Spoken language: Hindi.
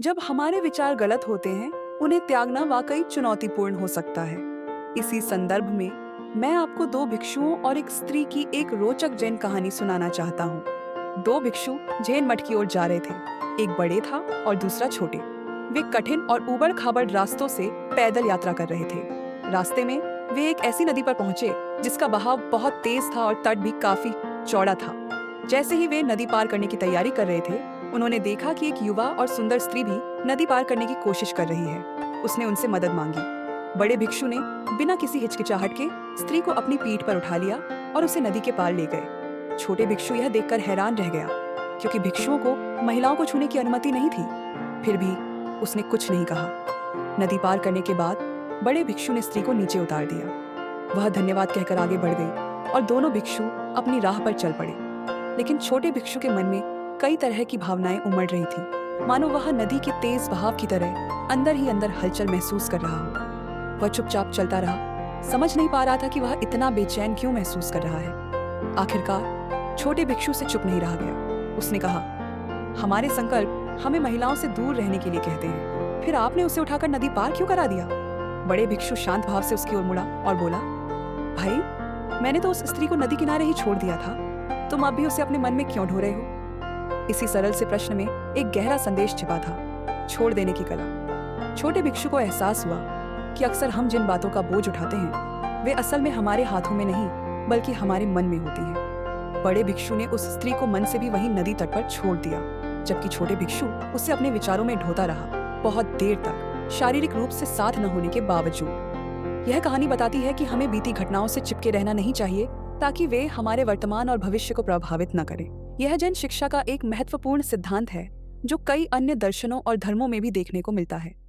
जब हमारे विचार गलत होते हैं, उन्हें त्यागना वाकई चुनौतीपूर्ण हो सकता है। इसी संदर्भ में मैं आपको दो भिक्षुओं और एक स्त्री की एक रोचक जैन कहानी सुनाना चाहता हूँ। दो भिक्षु जैन मठ की ओर जा रहे थे। एक बड़े था और दूसरा छोटे। वे कठिन और ऊबड़-खाबड़ रास्तों से पैदल यात्रा कर रहे थे। रास्ते में वे एक ऐसी नदी पर पहुंचे जिसका बहाव बहुत तेज था और तट भी काफी चौड़ा था। जैसे ही वे नदी पार करने की तैयारी कर रहे थे, उन्होंने देखा कि एक युवा और सुंदर स्त्री भी नदी पार करने की कोशिश कर रही है। उसने उनसे मदद मांगी। बड़े भिक्षु ने बिना किसी हिचकिचाहट के स्त्री को अपनी पीठ पर उठा लिया और उसे नदी के पार ले गए। छोटे भिक्षु यह देखकर हैरान रह गया, क्योंकि भिक्षुओं को महिलाओं को छूने की अनुमति नहीं थी। फिर भी उसने कुछ नहीं कहा। नदी पार करने के बाद बड़े भिक्षु ने स्त्री को नीचे उतार दिया। वह धन्यवाद कहकर आगे बढ़ गई और दोनों भिक्षु अपनी राह पर चल पड़े। लेकिन छोटे भिक्षु के मन में कई तरह की भावनाएं उमड़ रही थी, मानो वह नदी के तेज बहाव की तरह अंदर ही अंदर हलचल महसूस कर रहा हो। वह चुपचाप चलता रहा, समझ नहीं पा रहा था कि वह इतना बेचैन क्यों महसूस कर रहा है। आखिरकार छोटे भिक्षु से चुप नहीं रहा गया। उसने कहा, हमारे संकल्प हमें महिलाओं से दूर रहने के लिए कहते हैं, फिर आपने उसे उठाकर नदी पार क्यों करा दिया? बड़े भिक्षु शांत भाव से उसकी ओर मुड़ा और बोला, भाई, मैंने तो उस स्त्री को नदी किनारे ही छोड़ दिया था, तुम अब भी उसे अपने मन में क्यों ढो रहे हो? इसी सरल से प्रश्न में एक गहरा संदेश छिपा था, छोड़ देने की कला। छोटे भिक्षु को एहसास हुआ कि अक्सर हम जिन बातों का बोझ उठाते हैं, वे असल में हमारे हाथों में नहीं, बल्कि हमारे मन में होती हैं। बड़े भिक्षु ने उस स्त्री को मन से भी वहीं नदी तट पर छोड़ दिया, जबकि छोटे भिक्षु उसे अपने विचारों में ढोता रहा, बहुत देर तक, शारीरिक रूप से साथ न होने के बावजूद। यह कहानी बताती है कि हमें बीती घटनाओं से चिपके रहना नहीं चाहिए, ताकि वे हमारे वर्तमान और भविष्य को प्रभावित न करें। यह जैन शिक्षा का एक महत्वपूर्ण सिद्धांत है, जो कई अन्य दर्शनों और धर्मों में भी देखने को मिलता है।